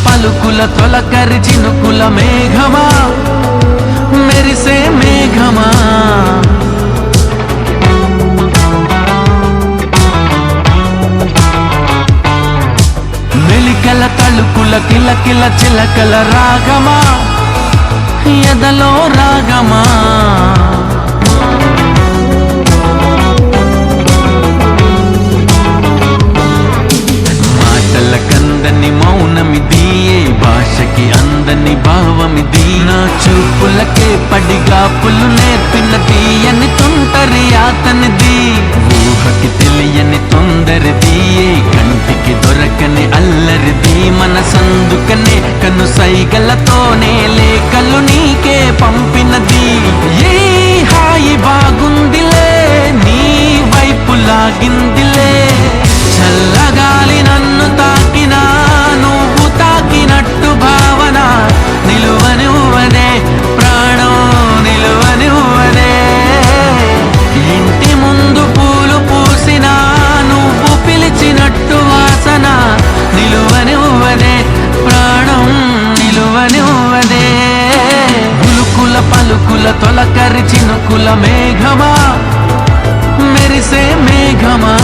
పలుకుల తొలకరి చినుకుల మేఘమా మెరిసే మేఘమా మెలికల తలుకుల కిలకిల చిలకల రాగమా ఎదలో రాగమా కందని మౌనమిది ఏ భాషకి అందని భావమిది నా చూపులకే పడిగాపులు నేర్పిన తీయని తుంటరి అతనిది ఊహకి తెలియని తొందరది ఏ కంటికి దొరకని అల్లరిది మనసందుకనే కను సైగలతోనే లేఖలు నీకే పంపినది ఏ హాయి బాగుందిలే నీ వైపు లాగిందిలే చల్లగాలి నన్ను తాకినా నువ్వు తాకినట్టు భావన నిలువనివ్వదే ప్రాణం నిలువనివ్వదే ఇంటి ముందు పూలు పూసినా నువ్వు పిలిచినట్టు వాసన నిలువనివ్వదే ప్రాణం నిలువనివ్వదే పులుకుల పలుకుల తొలకరి చినుకుల మేఘమా మెరిసే మేఘమా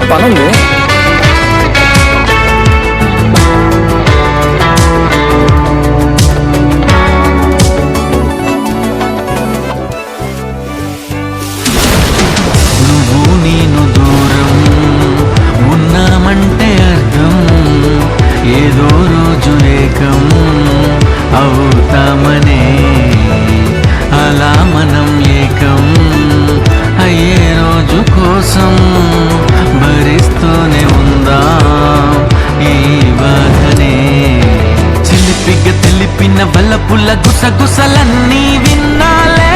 పనుంది నువ్వు నేను దూరం ఉన్నామంటే అర్థం ఏదో రోజు ఏకం అవుతామనే అలా మనం ఏకం అయ్యే రోజు కోసం భరిస్తూనే ఉందాం ఈ బాధనే చిలిపిగా తెలిపిన వలపుల గుసగుసలన్నీ విన్నాలే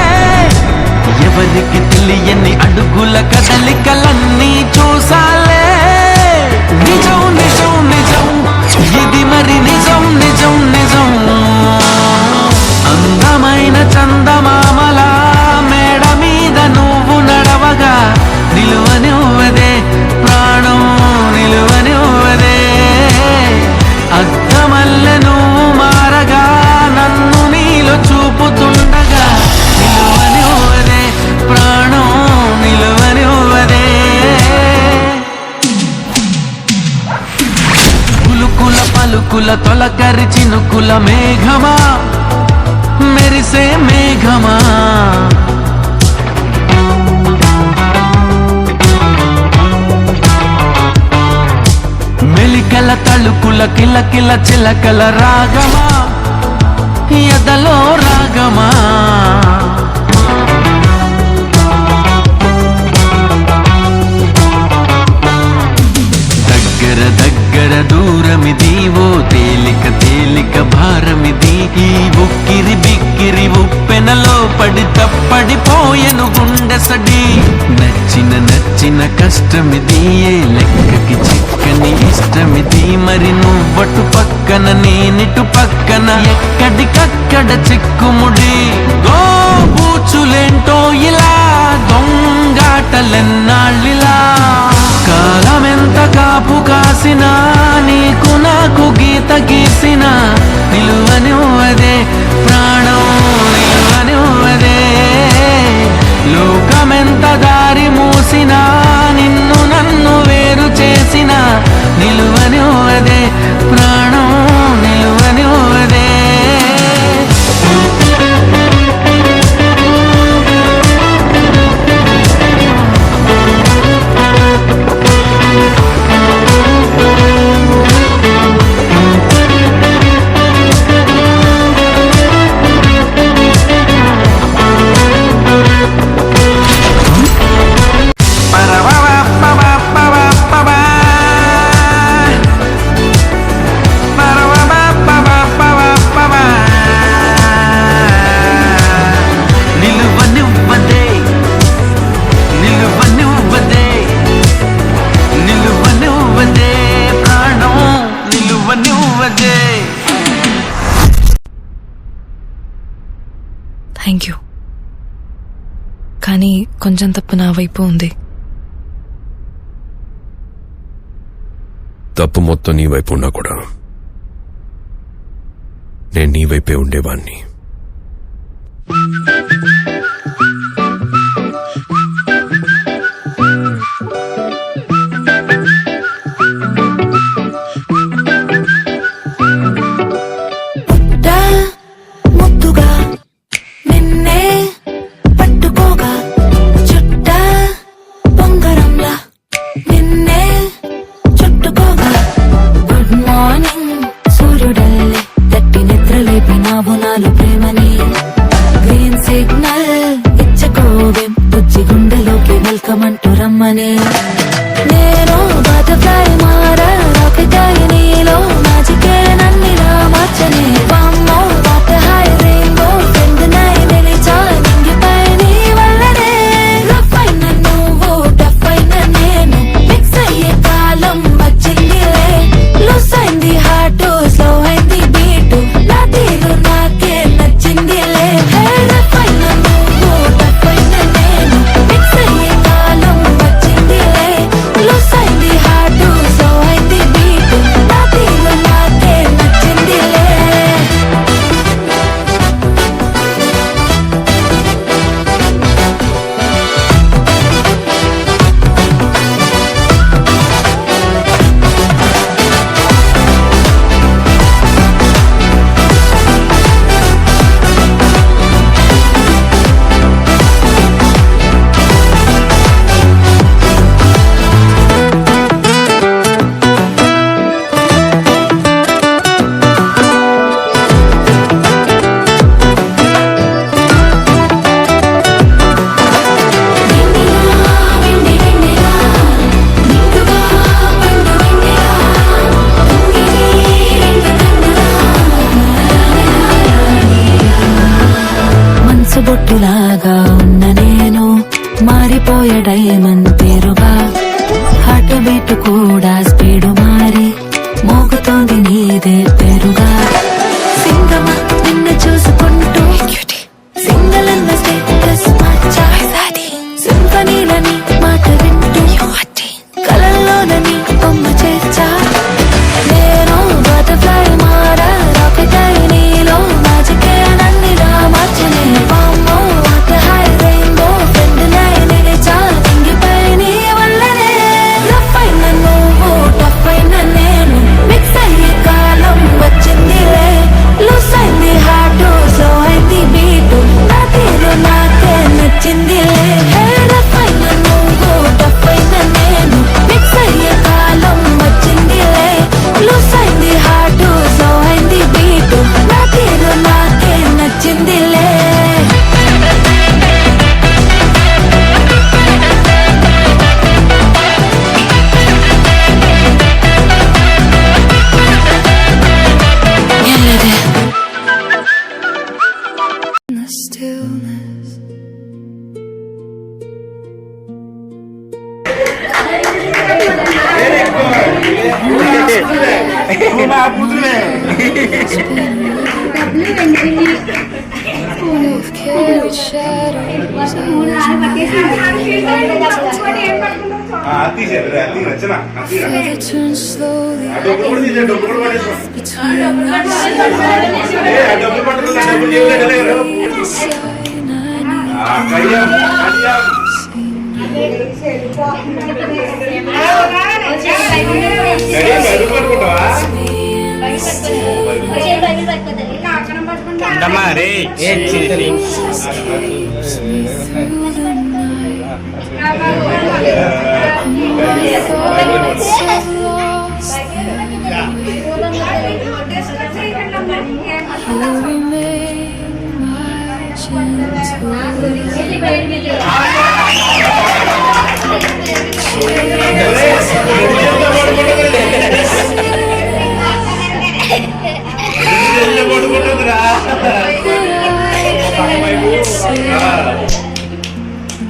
ఎవరికి తెలియని అడుగుల కదలికలన్నీ చూసాలే నిజం నిజం నిజం ఇది మరి నిజం నిజం నిజం అందమైన చందమామలా మేడ మీద నువ్వు నడవగా నిలువనివ్వదే ప్రాణం నిలువనివ్వదే అద్దమల్లె నువ్వు మారగా నన్ను నీలో చూపుతుండగా నిలువనివ్వదే ప్రాణం నిలువనివ్వదే పులుకుల పలుకుల తొలకరి చినుకుల మేఘమా మెరిసే మేఘమా మెలికల తలుకుల కిలకిల చిలకల రాగమా ఎదలో రాగమా దగ్గర దగ్గర దూరమిది ఓ తేలిక తేలిక భారమిది ఈ ఉక్కిరి బిక్కిరి ఉప్పెనలో పడి తప్పడిపోయెను గుండెసడి నచ్చిన నచ్చిన కష్టమిది ఏ లెక్కకి చిక్కని ఇష్టమిది మరి నువ్వటు పక్కన నేనిటు పక్కన ఎక్కడికక్కడ చిక్కుముడి గోబూచులేంటో ఇలా దొంగాటలెన్నాళ్ళిలా కాలమెంత కాపు కాసినా నీకు నాకు గీత గీసిన నిలువనివ్వదే ప్రాణం నిలువనివ్వదే లోకమెంత దారి మూసినా నిన్ను నన్ను వేరు చేసిన నిలువనివ్వదే ప్రాణం నిలువనివ్వదే థ్యాంక్ యూ. కానీ కొంచెం తప్పు నా వైపు ఉంది. తప్పు మొత్తం నీ వైపు ఉన్నా కూడా నేను నీ వైపే ఉండేవాణ్ణి. నేను బటర్ఫ్లై మారా రాకెట్ అయి నీలో మ్యాజికే నన్నిలా మార్చనే వామ్మో వాట్ హై రెయిన్బో ఫ్రెండ్ నై నిలిచా నింగిపై నీ వల్లనే రఫ్ అయిన నువ్వు టఫ్ అయిన నేను మిక్స్ అయ్యే కాలం వచ్చిందిలే లూస్ అయింది హార్ట్ స్లో అయింది బీట్ నా తీరు నాకే నచ్చిందిలే రఫ్ అయిన నువ్వు టఫ్ అయిన నేను మిక్స్ అయ్యే కాలం బొట్టులాగా ఉన్న నేను మారిపోయే డైమండ్ పేరుగా హార్ట్ బీట్ కూడా స్పీడు మారి మోగుతోంది నీదే పేరుగా సింగమా నిన్ను చూసుకుంటూ సింగల్ అన్న స్టేటస్ మార్చా సింఫనీలని మాట వింటూ కలల్లోనని బొమ్మ చేర్చా నేను బటర్ఫ్లై మారా రాకెట్ అయి నీలో మ్యాజికే నన్నిలా మార్చనే వామ్మో వాట్ హై రెయిన్బో ఫ్రెండ్ నై నిలిచా నింగిపై నీ వల్లనే రఫ్ అయిన నువ్వు టఫ్ అయిన నేను మిక్స్ అయ్యే కాలం వచ్చిందిలే లూస్ అయింది హార్ట్ స్లో అయింది బీట్ నా తీరు నాకే నచ్చిందిలే రఫ్ అయిన నువ్వు టఫ్ అయిన నేను మిక్స్ అయ్యే కాలం వచ్చిందిలే లూస్ అయింది హార్ట్ స్లో అయింది బీట్ నా తీరు నాకే నచ్చిందిలే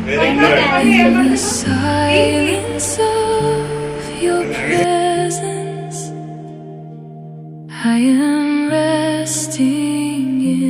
In the silence of your presence, I am resting in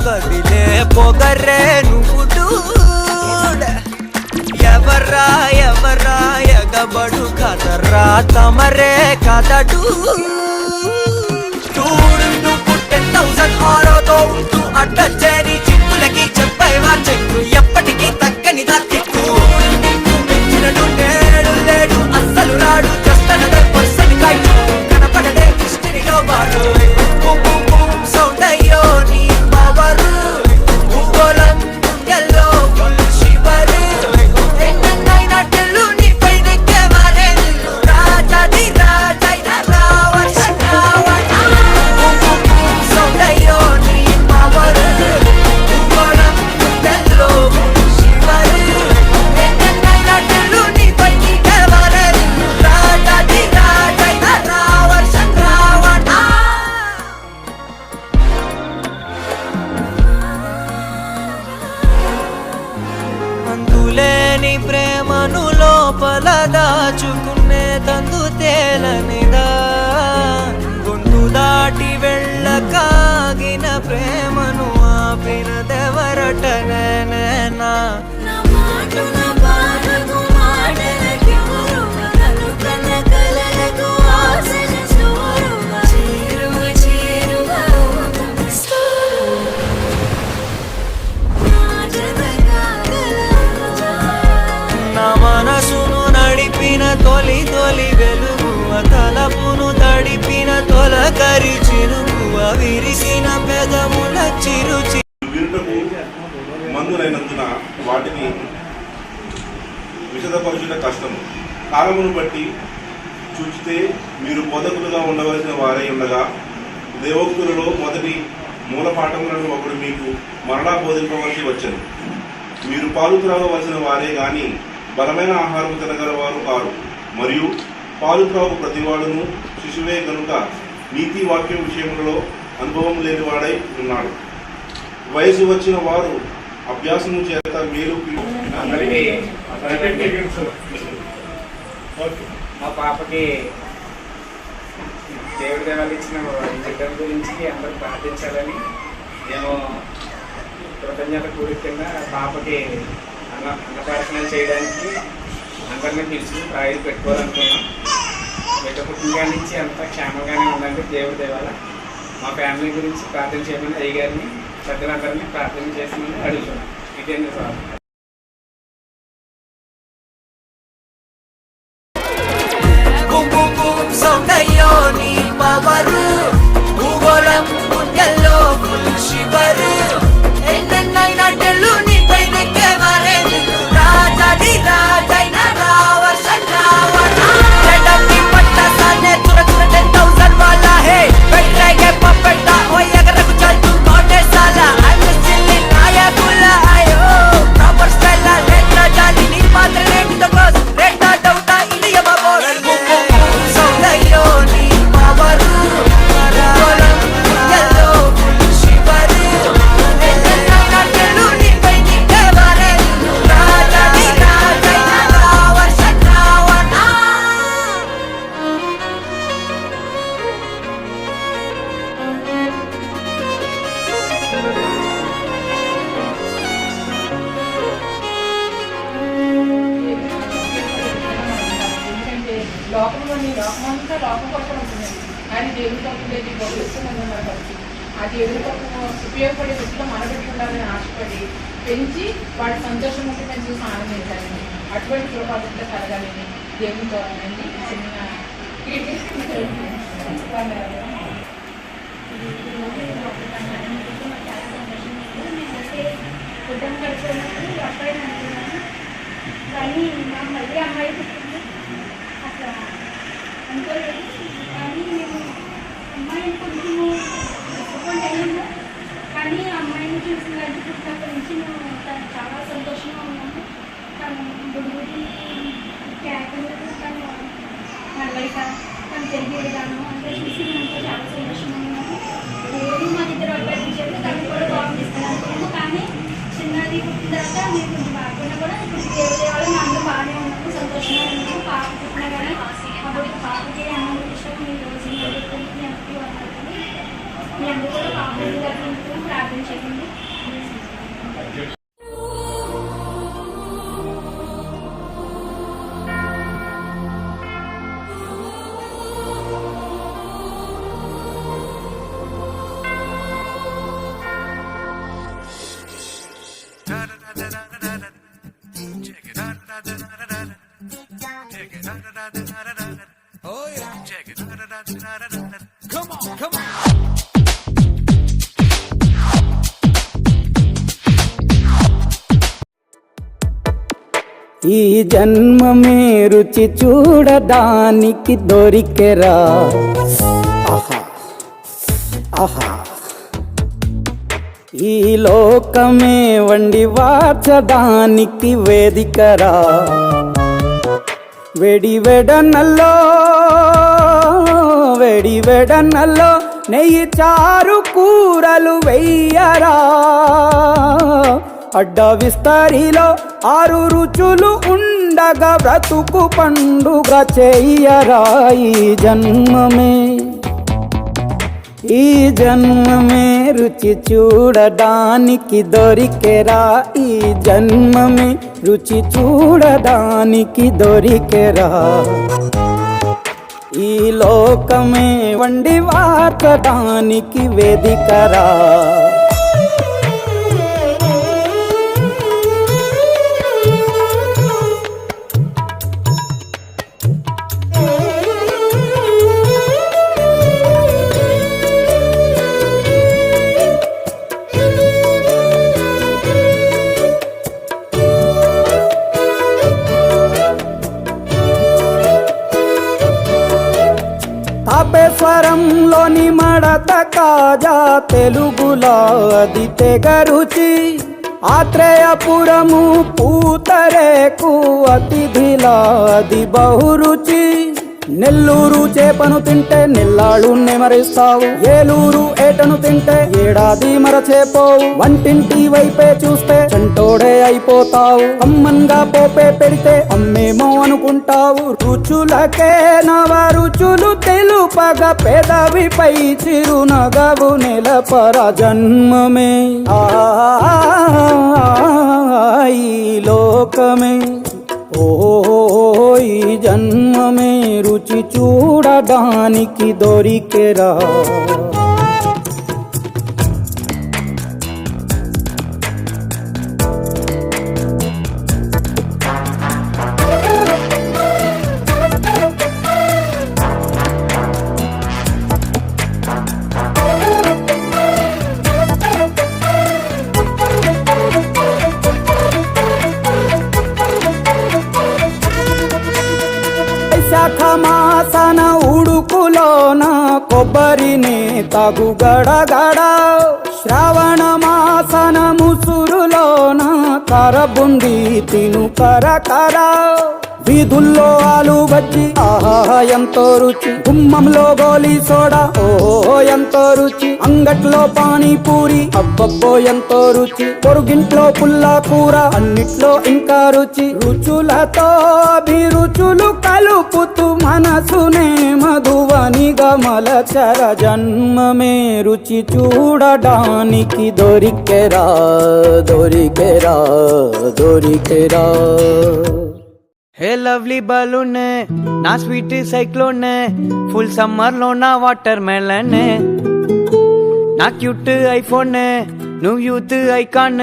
కదిలే పొగరే నువ్వు డూడ్. ఎవర్రా ఎవర్రా ఎగబడు కదరా తమరే కదడు. చూడు నువ్వు 10,000 ఆరోతో ఉంటూ అడ్డొచ్చేని చిక్కులకి చెప్పేవా చెక్కు ఎప్పటికీ తగ్గని దక్కిక్కు. నిన్ను మించినడు నేడు లేడు అస్సలు రాడు జస్ట్ అనదర్ పర్సన్ కైండ్. కనపడదే హిస్టరీలో వాడు సౌండ్ అయ్యో నీ పవర్. భూగోళం గుండెల్లో ఫుల్ శివర్. ఎన్నైనా టెల్లు నీపై నెక్కేవారే నిన్ను రాజాది రాజైన రావణ రావణ. సౌండ్ అయ్యో నీ పవర్. భూగోళం గుండెల్లో ఫుల్ శివర్. ఎన్నైనా టెల్లు నీపై నెక్కేవారే నిన్ను రాజాది రాజైన రావణ రావణ. అందులేని ప్రేమను లోపల దాచుకునే తందు తేలనిదా. గొంతు దాటి వెళ్ళకాగిన ప్రేమను ఆపినదెవరటనేనా. నా మాటు నా బాధకు మాటలకెవరుగా నన్ను కన్న కలలకు ఆశల చూరుగా చేరువ చేరువ నా మనసును నడిపిన తొలి తొలి వెలుగువ తలపును తడిపిన తొలకరి చిరుకువ విరిసిన పెదముల చిరుచి. వీరుటకు మందులైనందున వాటిని విశదపరచుట కష్టము. కాలమును బట్టి చూచితే మీరు బోధకులుగా ఉండవలసిన వారై ఉండగా దేవోక్తులలో మొదటి మూలపాఠములను ఒకడు మీకు మరలా బోధింపవలసి వచ్చను. మీరు పాలు త్రాగవలసిన వారే గాని బలమైన ఆహారం తినగలవారు కారు. మరియు పాలు త్రాగు ప్రతివాడును శిశువే గనుక నీతి వాక్యం విషయములలో అనుభవం లేనివాడై ఉన్నాడు. వయసు వచ్చిన వారు అభ్యాసము చేత మేలు మా పాపకి దేవుడి దేవాలు ఇచ్చిన బిడ్డల గురించి అందరూ ప్రార్థించాలని నేను కృతజ్ఞత కూడి కింద పాపకి అన్నప్రార్థన చేయడానికి అందరినీ పిలిచి ప్రాయులు పెట్టుకోవాలనుకున్నాం. బిడ్డ పుట్టిన నుంచి అంతా క్షేమంగానే ఉందంటే దేవుడి దేవాల మా ఫ్యామిలీ గురించి ప్రార్థన చేయమని అయ్యగారిని పెద్దలందరినీ ప్రార్థన చేస్తామని అడుగుతున్నాం. ఇదేంటి సార్. సౌండ్ అయ్యో నీ పవర్. భూగోళం గుండెల్లో ఫుల్ శివర్. ఎన్నైనా టెల్లు నీపై నెక్కేవారే నిన్ను రాజాది రాజైన రావణ రావణ. జడకి పట్ట సానే తురతుర 10,000 वाला है. बैठेगे पपेटा ओ ఎగరకు చల్ तू कोटे साला. I'm silly నాయకుల అయ్యో ప్రాపర్ స్టైల్ లెట్రా జాలి నీ పాత్ర ఏంటిదో క్లోజ్ రెట్టా డౌటా ఇండియా బాబోస్. సౌండ్ అయ్యో నీ పవర్. భూగోళం గుండెల్లో ఫుల్ శివర్. ఎన్నైనా టెల్లు నీపై నెక్కేవారే నిన్ను రాజాది రాజైన రావణ రావణ. ఎందుకంటే లోకంలోని లోకమంతా లోకం కోసం ఉంటుంది, కానీ దేవుడి కోసం లేదు భవిష్యత్తు మనకి. ఆ దేవుడి కోసం ఉపయోగపడే రీతిలో మనబెట్టి ఉండాలని ఆశపడి పెంచి వాడి సంతోషం ఉంటే మేము చూసి ఆనందించాలని అటువంటి కృపాదంతా కలగాలని దేవుని కోరాలండి. చిన్న కుటుంబం గడిచినప్పుడు అప్పుడే అనుకున్నాను, కానీ మా మళ్ళీ అమ్మాయి పుట్టింది అట్లా అనుకోలేదు. కానీ మేము అమ్మాయిని కొంచెము డిసప్పాయింట్ అయ్యింది, కానీ అమ్మాయిని చూసిన పుట్టినప్పటి నుంచి మేము చాలా సంతోషంగా ఉన్నాము. తను గుడి క్యారెక్టర్ తను నడవడిక తను తిరిగే విధానం అంతా చూసి మేము చాలా సంతోషంగా ఉన్నాము. రోజు మా దగ్గర అడ్వర్టించారు, తను కూడా బాగుండిస్తాను అనుకున్నాము. కానీ చిన్నది పుట్టిన తర్వాత మేము కొంచెం బాగున్నా కూడా ఇప్పుడు దేవుడి వాళ్ళు అందరూ బాగానే ఉన్నాము, సంతోషంగా ఉన్నాము. పాప పుట్టినా కానీ అప్పుడు పాపకి అన్నం ఇష్టం మీ రోజు మీ అందరికీ అన్నారు. మీ అందరూ కూడా పాప గారి ప్రార్థన చేయండి. ఈ జన్మమే రుచి చూడడానికి దొరికెరా ఆహా ఆహా ఈ లోకమే వండి వార్చడానికి వేదికరా వెడి వెడనల్లో నెయ్యి చారు కూరలు వెయ్యరా అడ్డ విస్తరిలో 6 రుచులు ఉండగా బ్రతుకు పండుగ చెయ్యరా ఈ జన్మమే రుచి చూడడానికి దొరికెరా ఈ జన్మమే రుచి చూడడానికి దొరికెరా ఈ లోకమే వండి వార్చడానికి వేదికరా తాపేశ్వరంలోని మడత కాజా తెలుగులో అది తెగ రుచి ఆత్రేయపురము పూతరేకు అతిథిలా అది బహురుచి నెల్లూరు చేపను తింటే నెల్లాళ్ళు నెమరిస్తావు ఏలూరు ఏటను తింటే ఏడాది మరచేపోవు వంటింటి వైపే చూస్తే చంటోడే అయిపోతావు అమ్మన్గా పోపే పెడితే అమ్మేమో అనుకుంటావు రుచులకే నవ రుచులు తెలుపగా పెదవిపై చిరునగవు నెలపర జన్మమే ఈ లోకమే ఈ జన్మమే రుచి చూడడానికి దొరికెరా మాసన ఉడుకులోన కొబ్బరిని తాగు గడగడ శ్రావణ మాసన ముసురులోన కరబుంది తిను కరకర వీధుల్లో ఆలు బజ్జి ఆహా ఎంతో రుచి గుమ్మంలో గోలీ సోడా ఓహో ఎంతో రుచి అంగట్లో పానీపూరి అబ్బబ్బో ఎంతో రుచి పొరుగింట్లో పుల్లా కూర అన్నిట్లో ఇంకా రుచి రుచులతో అభిరుచులు కలుపుతూ మనసునే మధువని గమలచర జన్మమే రుచి చూడడానికి దొరికెరా దొరికెరా దొరికెరా హే లవ్లీ బలూన్ నా స్వీట్ సైక్లోన్ ఫుల్ సమ్మర్ లో నా వాటర్ మెలన్ నా క్యూట్ ఐఫోన్ నువ్వు యూత్ ఐకాన్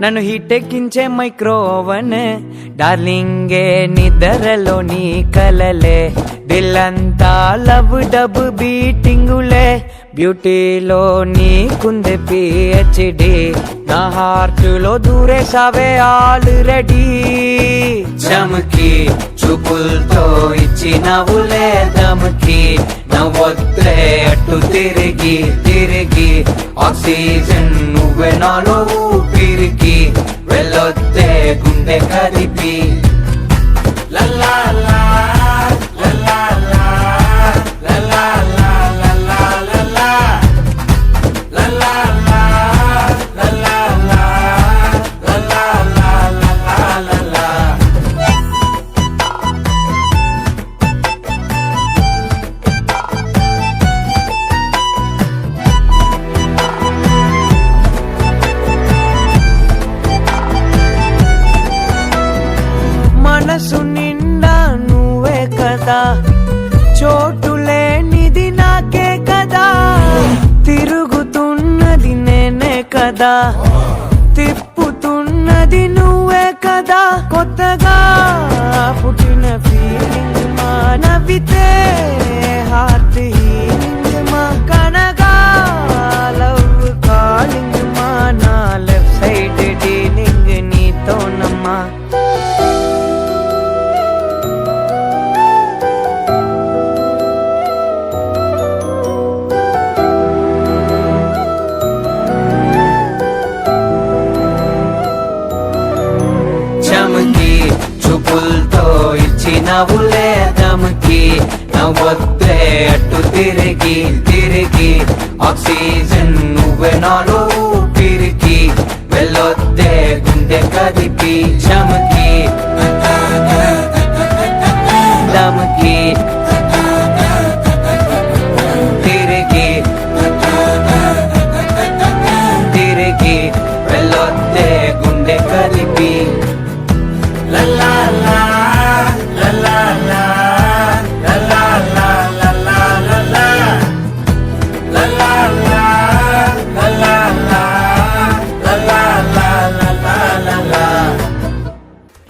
నన్ను హీట్ ఎక్కించే మైక్రో ఓవెన్ డార్లింగే నిద్రలో నీ కలలే దిల్లంతా లవ్ డబ్ బీటింగులే బ్యూటీలో నీకుంది PhD నా హార్ట్లో దూరేసావే ఆల్రెడీ చమకి చూపులతో ఇచ్చినవులే దమకి నవ్వొద్దే అటు తిరిగి తిరిగి ఆక్సిజన్ నువ్వే నాలో ఊపిరికి వెళ్ళొద్దే గుండె కదిపి లల్లా మనసు నిండా నువ్వే కదా చోటు లేనిది నాకే కదా తిరుగుతున్నది నేనే కదా తిప్పుతున్నది నువ్వే కదా కొత్తగా ఉన్నావులే దమ్కి నవ్వొద్దే అటు తిరిగి తిరిగి ఆక్సిజన్ నువ్వే నాలో ఊపిరికి వెళ్ళొద్దే గుండె కదిపి చమకి దమ్కి తిరిగి తిరిగి వెళ్ళొద్దే గుండె కదిపి లల్లా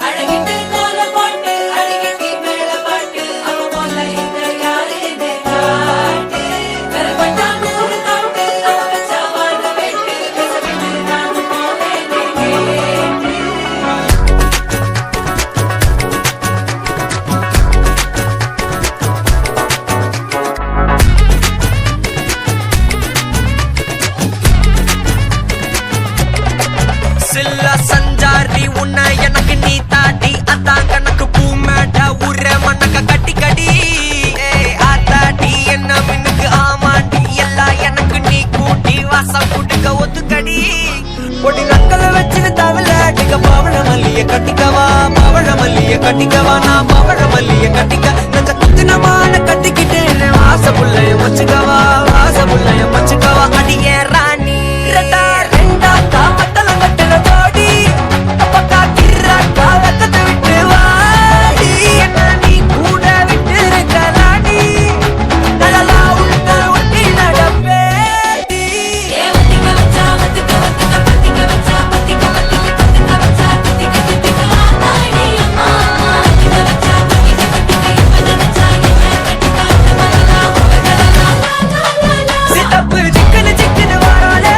அழகிட்டு கோல போட்டு அழகிட்டு மேல பாட்டு அவ போல இந்த யாரு காட்டு கரப்பட்டா நூறு காட்டு அவ வச்சா வாழ வெட்டு விட்டு நான் போவேன் கேட்டு சில்ல சஞ்சாரி உன்னை எனக்கு நீ தாட்டி அதான் கணக்கு பூமேட்ட உர மண்ணக்க கட்டி கடி ஆத்தாட்டி என்ன மின்னுக்கு ஆமாண்டி எல்லாம் எனக்கு நீ கூட்டி வாசம் குடுக்க ஒத்துக்கடி பொடி நக்கல வச்சுட்டு தவள அடிக்க பவழ மல்லிய கட்டிக்கவா பவழ மல்லிய கட்டிக்கவா நான் பவழ மல்லிய கட்டிக்க நெஞ்ச குத்தினமான கட்டிக்கிட்டு வாச புள்ளைய வச்சுக்கவா வாச புள்ளைய வச்சுக்கவா அடியே ராணி ரெண்டா காமத்தல கட்டுற தோடி அப்பக்கா கிர்ரா காலக்கத்தை விட்டு வாடி என்ன நீ கூட விட்டு இருக்கலாடி நலலா உள்ள ஒட்டி நடப்பேடி ஏவத்திக்க வச்சா வத்திக்க வத்திக்க பத்திக்க வச்சா பத்திக்க வத்திக்க பத்திக்க வச்சா திக்க திக்க ஆத்தாடி அம்மா வத்திக்க வச்சா பத்திக்க பத்திக்க இப்ப நினைச்சா என்ன கட்டிக்க மலரா உலகலா சித்தப்பு சிக்கனு சிக்கனு வாராலே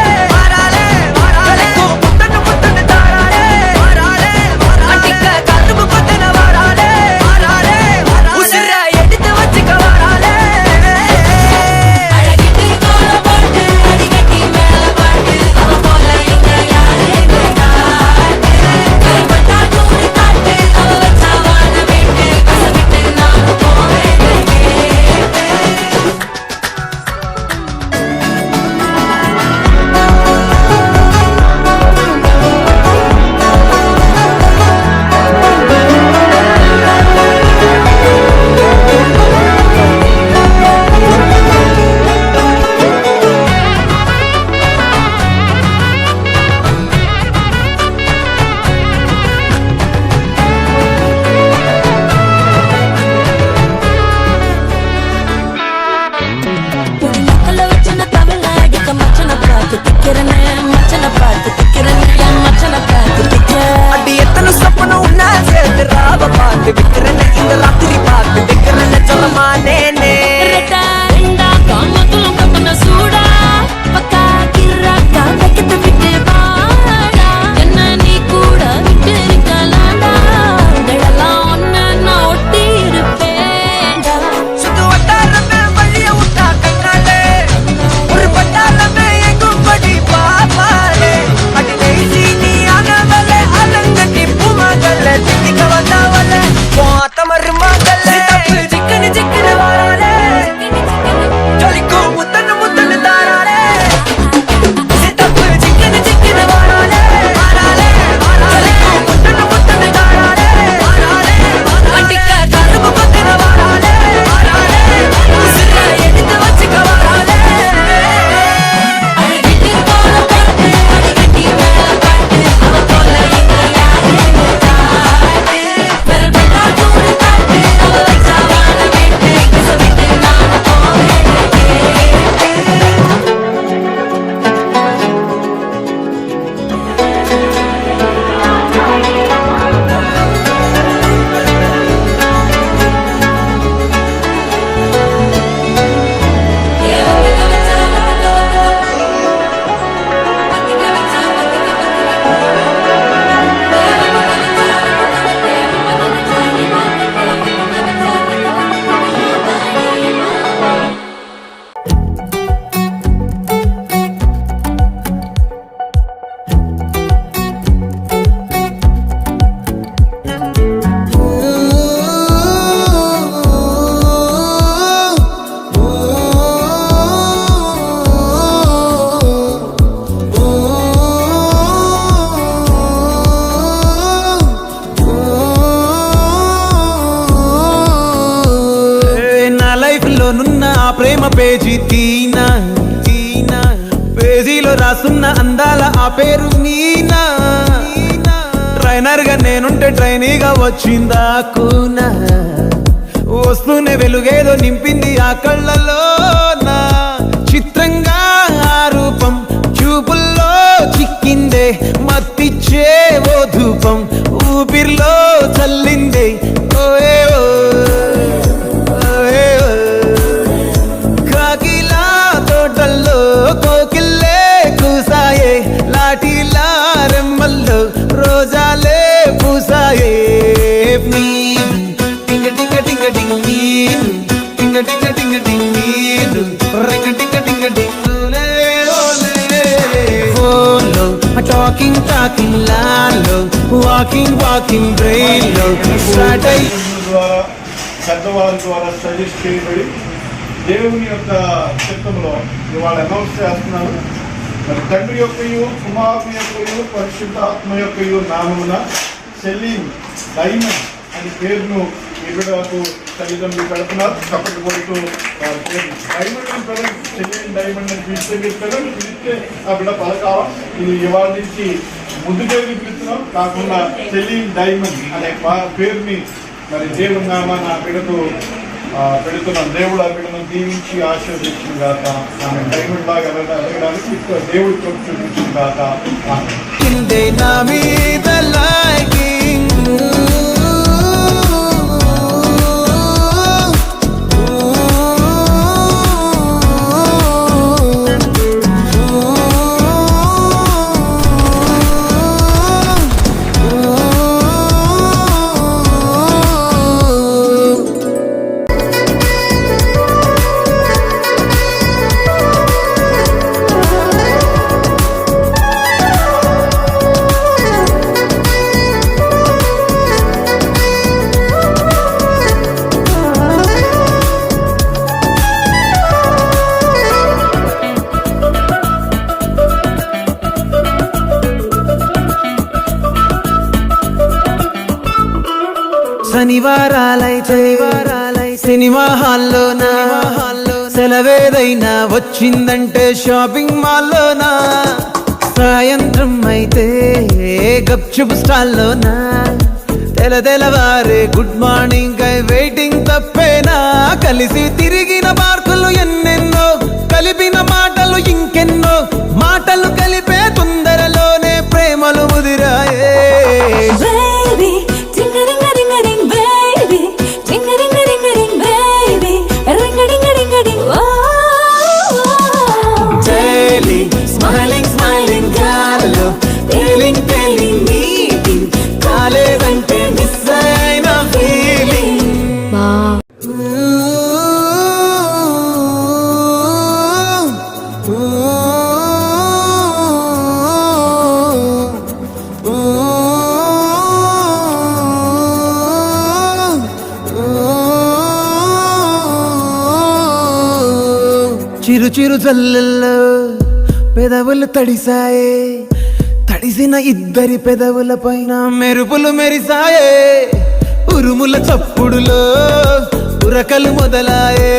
ప్రేమ పేజీ తీనా తీనా పేజీలో రాసున్న అందాల ఆ పేరు మీనా ట్రైనర్ గా నేనుంటే ట్రైనీగా వచ్చిందా కూనా వస్తూనే వెలుగేదో నింపింది ఆ కళ్ళలో నా చిత్రంగా ఆ రూపం చూపుల్లో చిక్కిందే మత్తిచ్చే ఓ ధూపం ఊపిరిలో చల్లిందే ఓయే ఓ ఓయే ఓ. కాకిలా తోటల్లో కోకిల్లే కూసాయే లాఠీలా రెమ్మల్లో రోజాలే పూసాయే టింగ టింగ టింగ టింగ్ నీరు టింగ టింగ టింగ టింగ్ నీరు రింగ టింగ టింగ టింగ్ ఫోన్లో టాకింగ్ టాకింగ్ లాలో వాకింగ్ వాకింగ్ బ్రెయిన్ లో స్టార్ట్ అయ్యి ద్వారా పెద్దవారి ద్వారా సజెస్ట్ చేయబడి దేవుని యొక్క చిత్తంలో ఇవాళ అనౌన్స్ చేస్తున్నారు. మరి తండ్రి యొక్కయు కుమారుని యొక్కయు పరిశుద్ధాత్మ యొక్కయు నామమున సెలీం డైమండ్ అని పేరును ఈ బిడ్డకు తల్లిదండ్రులు పెడుతున్నారు. చప్పటి కొడుతూ డైమండ్ అని పిల్లలు సెలీం డైమండ్ అని పిలిస్తే పిల్లలు పిలిస్తే ఆ బిడ్డ పలకాలం. ఇది ఇవాళ నుంచి ముందు పేరుని పిలుస్తున్నాం కాకుండా సెలీం డైమండ్ అనే పేరుని మరి దేవుని నామాన ఆ బిడ్డకు పెడుతున్నాం. దేవుడు ఆ బిడ్డను దీవించి ఆశీర్వదించిన గాక. ఆమె డైమండ్ లాగా ఎదగడానికి దేవుడి తోడు చూపించిన గాక. కిందే నా మీద లైకింగ్ శనివారాలై సినిమా హాల్లోనా సెలవేదైనా వచ్చిందంటే షాపింగ్ మాల్లోనా సాయంత్రం అయితే గప్చుప్ స్టాల్లోనా తెలవారే గుడ్ మార్నింగ్ వెయిటింగ్ తప్పేనా కలిసి తిరిగిన పార్కులు ఎన్నెన్నో కలిపిన మాటలు ఇంకెన్నో మాటలు కలిపే తొందరలోనే ప్రేమలు ముదిరాయే చిరు చిరు జల్లెల్లో పెదవులు తడిసాయే తడిసిన ఇద్దరి పెదవుల పైన మెరుపులు మెరిసాయే ఉరుముల చప్పుడులో ఉరకలు మొదలాయే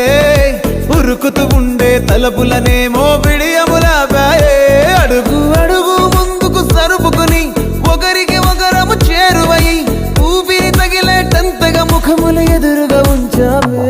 ఉరుకుతూ ఉండే తలపులనేమో బిడియములాపాయే అడుగు అడుగు ముందుకు సరుపుకుని ఒకరికి ఒకరము చేరువై ఊపిరి తగిలేటంతగా ముఖములు ఎదురుగా ఉంచామే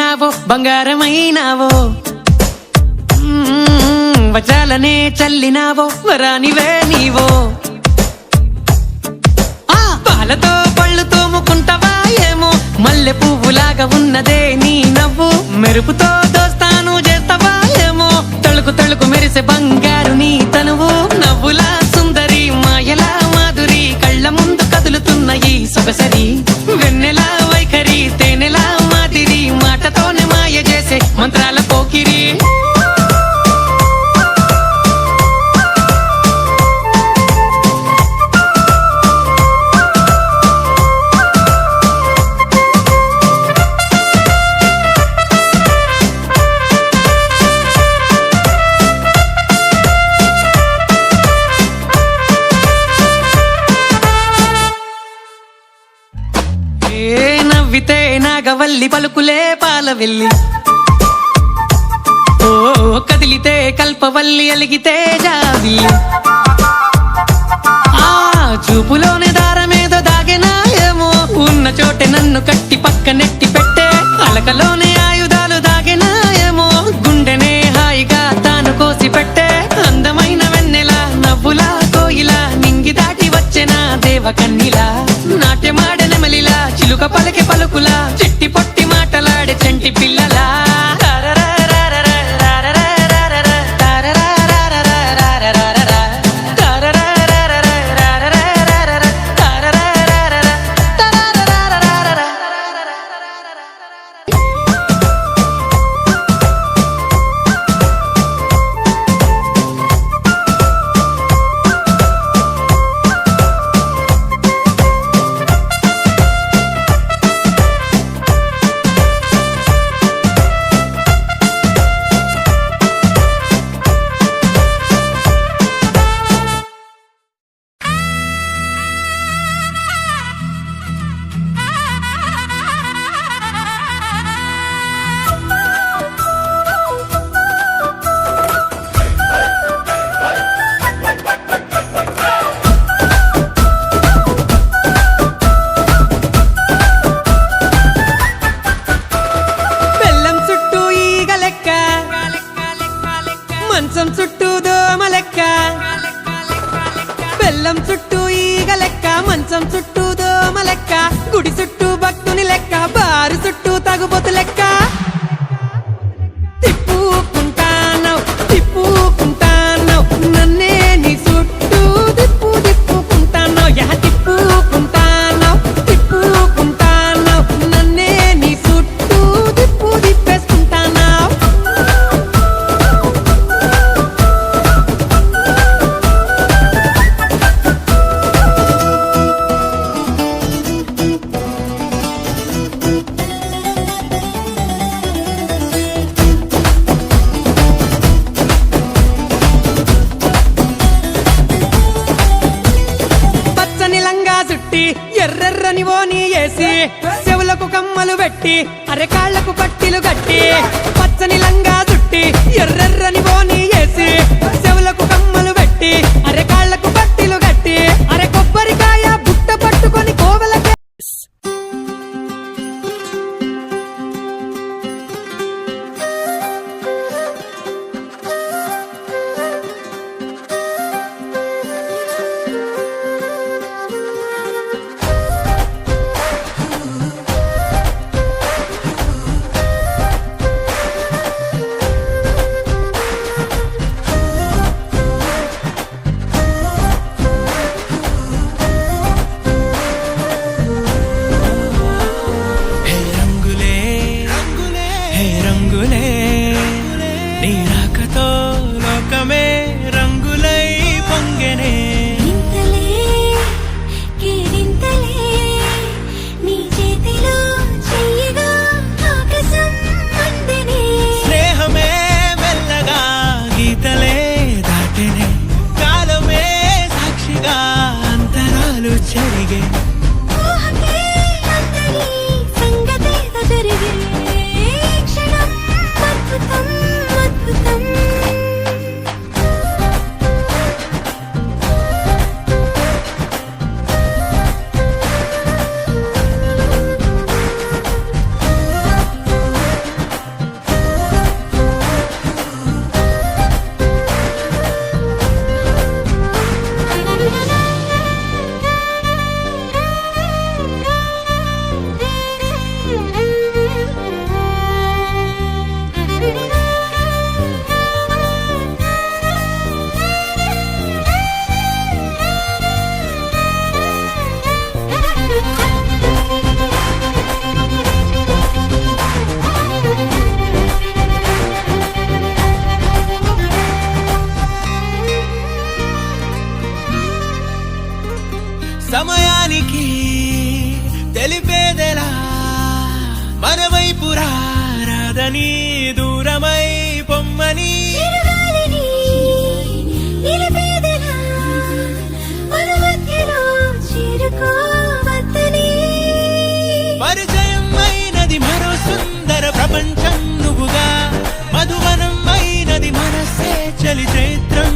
చేసినావో బంగారమైనావో వజ్రాలనే చల్లినావో వరానివే నీవో పాలతో పళ్ళు తోముకుంటావా ఏమో మల్లె పువ్వులాగా ఉన్నదే నీ నవ్వు మెరుపుతో దోస్తాను చేస్తావా ఏమో తళుకు తళుకు మెరిసే బంగారు నీ తనువు నవ్వులా సుందరి మాయలా మాధురి కళ్ళ ముందు కదులుతున్న ఈ సొగసరి వెన్నెలా వైఖరి తేనెలా మాదిరి మాటతోనే మాయ చేసే మంత్రాల పోకిరి నవ్వితే నాగవల్లి పలుకులే పాలవెల్లి ఓ కదిలితే కల్పవల్లి అలిగితే జాబిల్లి ఆ చూపులోనే దారమేదో దాగెనా ఏమో ఉన్న చోటే నన్ను కట్టి పక్క నెట్టి పెట్టే అలకలోనే ఆయుధాలు దాగెనా ఏమో గుండెనే హాయిగా తాను కోసి పెట్టే అందమైన వెన్నెల నవ్వులా కోయిలా నింగి దాటి వచ్చెనా దేవకన్నిలా నాట్యమాడనెమలిలా చిలుక పలికి పలుకులా చిట్టి పొట్టి మాటలాడే చెంటి పిల్లలా మంచం చుట్టూ దోమ లెక్క బెల్లం చుట్టూ ఈగ లెక్క మంచం చుట్టూ దోమ లెక్క గుడి చుట్టూ భక్తుని లెక్క బారు చుట్టూ తగుబోతు లెక్క తిప్పుకుంటానవ్ తిప్పుకుంటానవ్ నన్నే నీ చుట్టూ తిప్పు తిప్పుకుంటానవ్ యా తిప్పుకుంటానవ్ తిప్పుకుంటానవ్ నన్నే నీ చుట్టూ తిప్పు తిప్పేసుకుంటానవ్ ఎర్రెర్రని ఓని వేసి చెవులకు కమ్మలు పెట్టి అరెకాళ్లకు పట్టిలు కట్టి పచ్చని లంగా చుట్టి ఎర్రెర్రని ఓని వేసి చెవులకు కమ్మలు పెట్టి అరెకాళ్లకు పట్టిలు కట్టి అరె కొబ్బరికాయ బుట్ట పట్టుకొని కోవెలకే చేరని దూరమై పొమ్మని చిరుగాలిని నిలిపేదెలా మన మధ్యలో చేరుకోవద్దని పరిచయం అయినది మరో సుందర ప్రపంచం నువ్వుగా మధువనం అయినది మనసే చలి చైత్రం